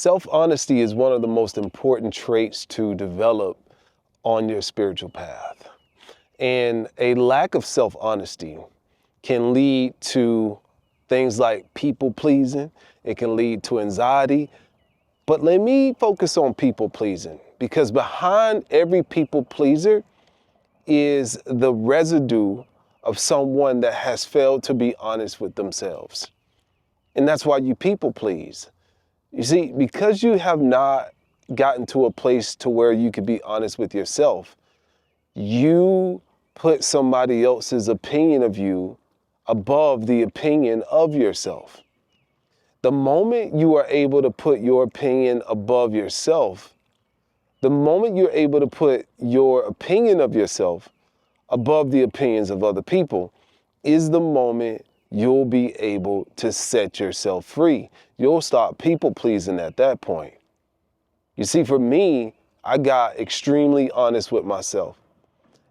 Self-honesty is one of the most important traits to develop on your spiritual path. And a lack of self-honesty can lead to things like people pleasing. It can lead to anxiety. But let me focus on people pleasing, because behind every people pleaser is the residue of someone that has failed to be honest with themselves. And that's why you people please. You see, because you have not gotten to a place to where you could be honest with yourself, you put somebody else's opinion of you above the opinion of yourself. The moment you are able to put your opinion above yourself, the moment you're able to put your opinion of yourself above the opinions of other people, is the moment you'll be able to set yourself free. You'll stop people pleasing at that point. You see, for me, I got extremely honest with myself.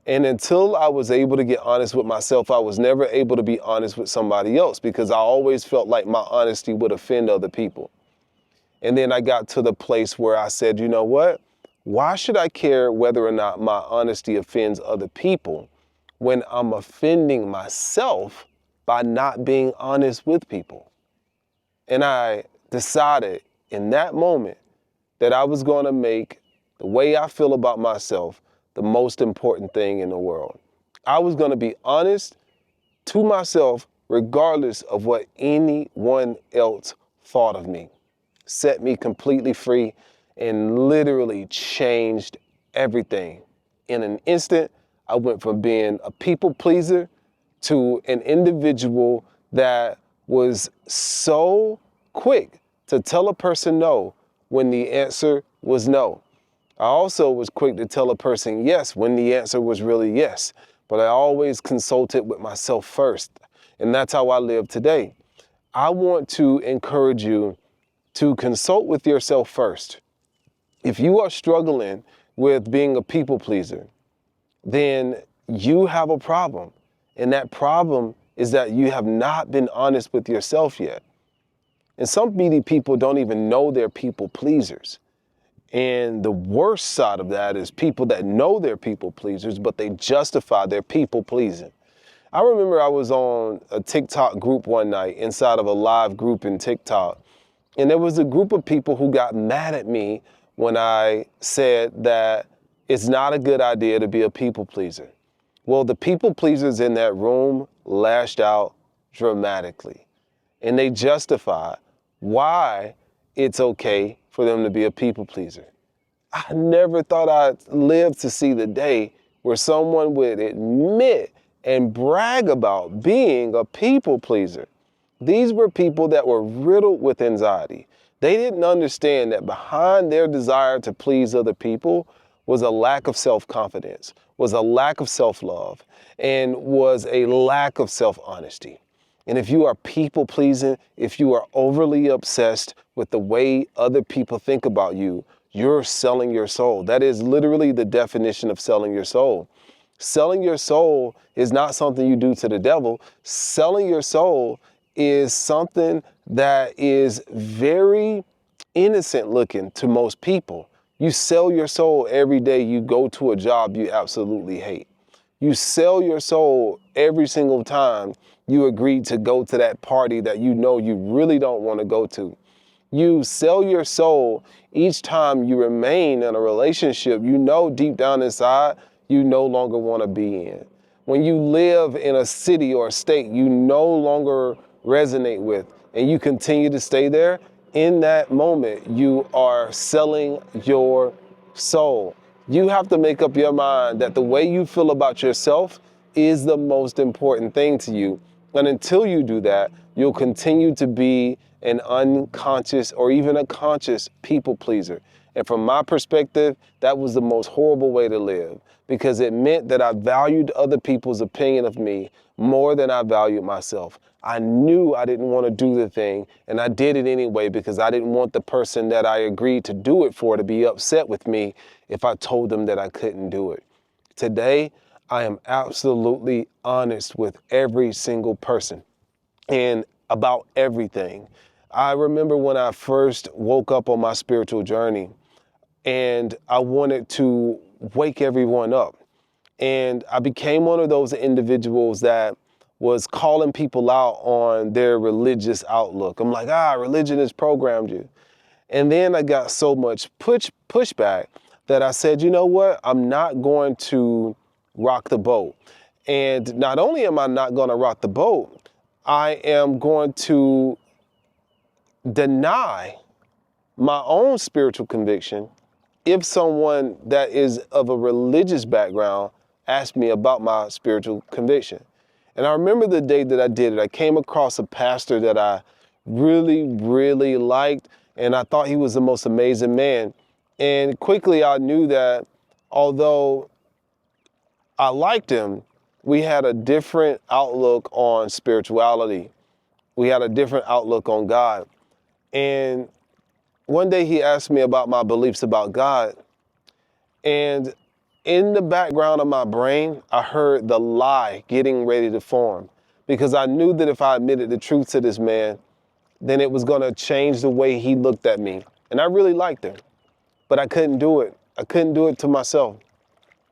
And until I was able to get honest with myself, I was never able to be honest with somebody else, because I always felt like my honesty would offend other people. And then I got to the place where I said, you know what? Why should I care whether or not my honesty offends other people when I'm offending myself by not being honest with people? And I decided in that moment that I was going to make the way I feel about myself the most important thing in the world. I was going to be honest to myself regardless of what anyone else thought of me. Set me completely free and literally changed everything. In an instant, I went from being a people pleaser to an individual that was so quick to tell a person no when the answer was no. I also was quick to tell a person yes when the answer was really yes, but I always consulted with myself first, and that's how I live today. I want to encourage you to consult with yourself first. If you are struggling with being a people pleaser, then you have a problem, and that problem is that you have not been honest with yourself yet. And some needy people don't even know they're people pleasers. And the worst side of that is people that know they're people pleasers, but they justify their people pleasing. I remember I was on a TikTok group one night inside of a live group in TikTok, and there was a group of people who got mad at me when I said that it's not a good idea to be a people pleaser. Well, the people pleasers in that room lashed out dramatically, and they justified why it's okay for them to be a people pleaser. I never thought I'd live to see the day where someone would admit and brag about being a people pleaser. These were people that were riddled with anxiety. They didn't understand that behind their desire to please other people was a lack of self-confidence, was a lack of self-love, and was a lack of self-honesty. And if you are people-pleasing, if you are overly obsessed with the way other people think about you, you're selling your soul. That is literally the definition of selling your soul. Selling your soul is not something you do to the devil. Selling your soul is something that is very innocent looking to most people. You sell your soul every day you go to a job you absolutely hate. You sell your soul every single time you agree to go to that party that you know you really don't want to go to. You sell your soul each time you remain in a relationship you know deep down inside you no longer want to be in. When you live in a city or a state you no longer resonate with and you continue to stay there, in that moment you are selling your soul. You have to make up your mind that the way you feel about yourself is the most important thing to you. And until you do that, you'll continue to be an unconscious or even a conscious people pleaser. And from my perspective, that was the most horrible way to live, because it meant that I valued other people's opinion of me more than I valued myself. I knew I didn't want to do the thing, and I did it anyway because I didn't want the person that I agreed to do it for to be upset with me if I told them that I couldn't do it. Today, I am absolutely honest with every single person and about everything. I remember when I first woke up on my spiritual journey and I wanted to wake everyone up. And I became one of those individuals that was calling people out on their religious outlook. I'm like, religion has programmed you. And then I got so much pushback that I said, you know what? I'm not going to rock the boat. And not only am I not going to rock the boat, I am going to deny my own spiritual conviction if someone that is of a religious background asked me about my spiritual conviction. And I remember the day that I did it, I came across a pastor that I really, really liked, and I thought he was the most amazing man. And quickly I knew that although I liked him, we had a different outlook on spirituality. We had a different outlook on God. And one day he asked me about my beliefs about God. And in the background of my brain, I heard the lie getting ready to form, because I knew that if I admitted the truth to this man, then it was going to change the way he looked at me. And I really liked him, but I couldn't do it. I couldn't do it to myself.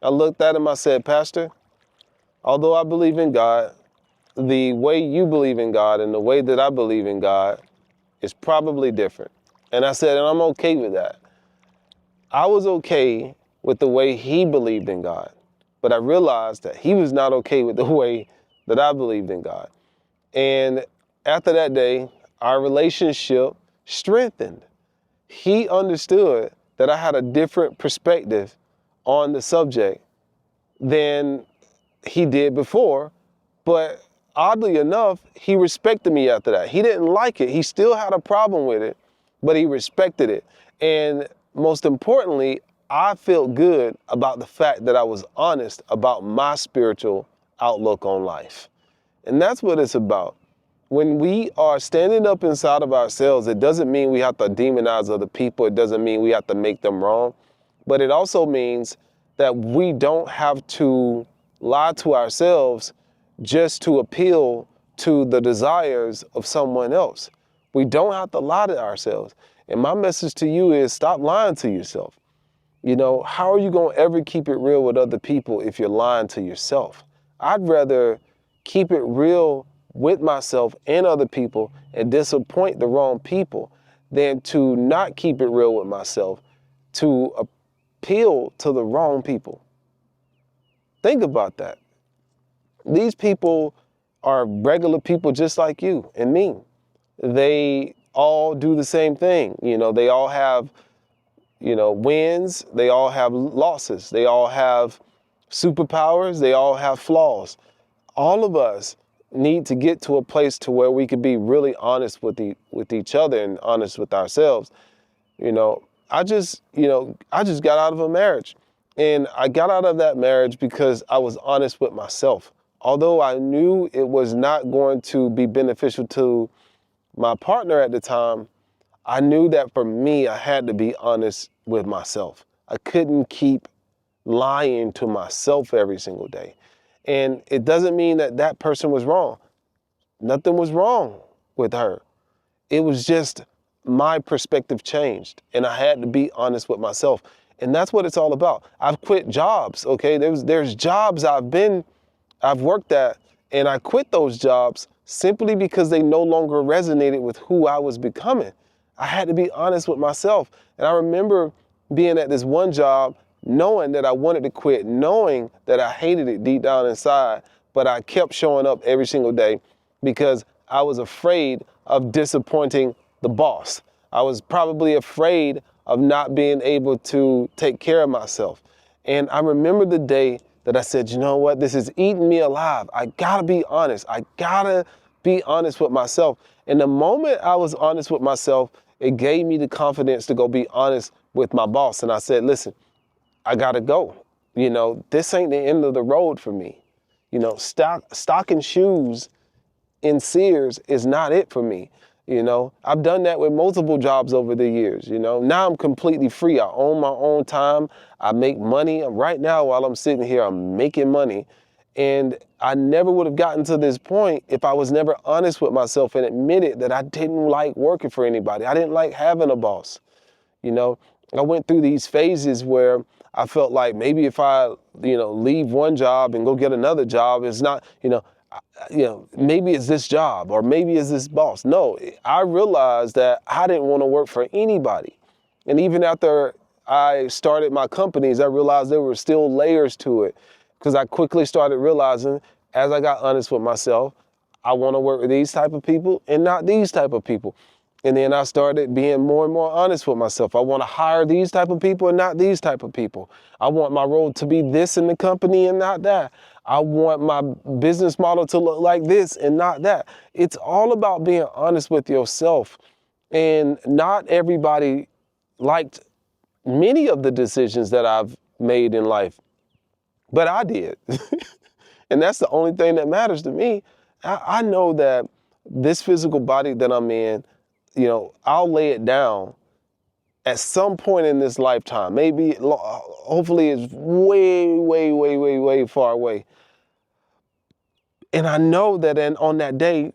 I looked at him, I said, Pastor, although I believe in God, the way you believe in God and the way that I believe in God is probably different. And I said, and I'm okay with that. I was okay with the way he believed in God, but I realized that he was not okay with the way that I believed in God. And after that day, our relationship strengthened. He understood that I had a different perspective on the subject than he did before, but oddly enough, he respected me after that. He didn't like it. He still had a problem with it, but he respected it. And most importantly, I felt good about the fact that I was honest about my spiritual outlook on life. And that's what it's about. When we are standing up inside of ourselves, it doesn't mean we have to demonize other people. It doesn't mean we have to make them wrong. But it also means that we don't have to lie to ourselves just to appeal to the desires of someone else. We don't have to lie to ourselves. And my message to you is stop lying to yourself. You know, how are you going to ever keep it real with other people if you're lying to yourself? I'd rather keep it real with myself and other people and disappoint the wrong people than to not keep it real with myself, to appeal to the wrong people. Think about that. These people are regular people just like you and me. They all do the same thing. You know, they all have, wins. They all have losses. They all have superpowers. They all have flaws. All of us need to get to a place to where we could be really honest with each other and honest with ourselves. I just got out of a marriage, and I got out of that marriage because I was honest with myself. Although I knew it was not going to be beneficial to my partner at the time, I knew that for me, I had to be honest with myself. I couldn't keep lying to myself every single day. And it doesn't mean that that person was wrong. Nothing was wrong with her. It was just my perspective changed, and I had to be honest with myself. And that's what it's all about. I've quit jobs, okay? There's jobs I've worked at, and I quit those jobs simply because they no longer resonated with who I was becoming. I had to be honest with myself. And I remember being at this one job, knowing that I wanted to quit, knowing that I hated it deep down inside, but I kept showing up every single day because I was afraid of disappointing the boss. I was probably afraid of not being able to take care of myself. And I remember the day that I said, you know what, this is eating me alive. I gotta be honest. I gotta be honest with myself. And the moment I was honest with myself, it gave me the confidence to go be honest with my boss. And I said, listen, I gotta go. This ain't the end of the road for me. Stocking shoes in Sears is not it for me. I've done that with multiple jobs over the years. Now I'm completely free. I own my own time. I make money. Right now, while I'm sitting here, I'm making money. And I never would have gotten to this point if I was never honest with myself and admitted that I didn't like working for anybody. I didn't like having a boss. You know, I went through these phases where I felt like maybe if I, leave one job and go get another job, it's not, maybe it's this job or maybe it's this boss. No, I realized that I didn't want to work for anybody. And even after I started my companies, I realized there were still layers to it, because I quickly started realizing, as I got honest with myself, I want to work with these type of people and not these type of people. And then I started being more and more honest with myself. I want to hire these type of people and not these type of people. I want my role to be this in the company and not that. I want my business model to look like this and not that. It's all about being honest with yourself. And not everybody liked many of the decisions that I've made in life, but I did. And that's the only thing that matters to me. I know that this physical body that I'm in, I'll lay it down at some point in this lifetime. Maybe, hopefully it's way, way, way, way, way far away. And I know that on that day,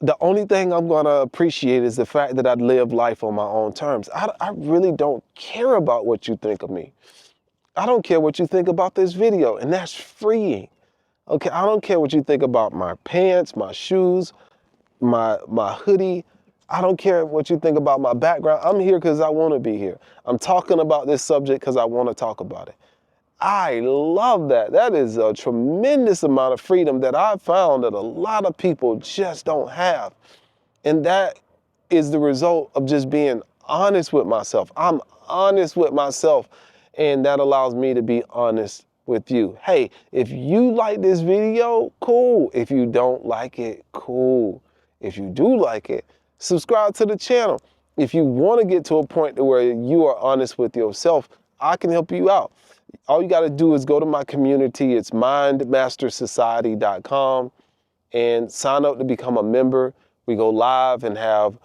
the only thing I'm going to appreciate is the fact that I live life on my own terms. I really don't care about what you think of me. I don't care what you think about this video, and that's freeing. Okay, I don't care what you think about my pants, my shoes, my hoodie. I don't care what you think about my background. I'm here because I want to be here. I'm talking about this subject because I want to talk about it. I love that. That is a tremendous amount of freedom that I've found that a lot of people just don't have. And that is the result of just being honest with myself. I'm honest with myself, and that allows me to be honest with you. Hey, if you like this video, cool. If you don't like it, cool. If you do like it, subscribe to the channel. If you want to get to a point to where you are honest with yourself, I can help you out. All you got to do is go to my community. It's mindmastersociety.com and sign up to become a member. We go live and have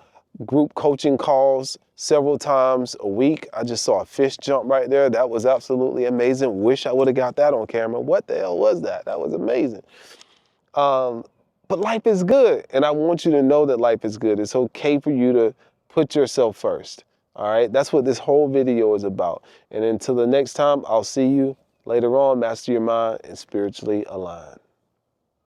group coaching calls several times a week. I just saw a fish jump right there. That was absolutely amazing. Wish I would have got that on camera. What the hell was that? That was amazing. But life is good, and I want you to know that life is good. It's okay for you to put yourself first. All right, that's what this whole video is about. And until the next time, I'll see you later on. Master your mind and spiritually align.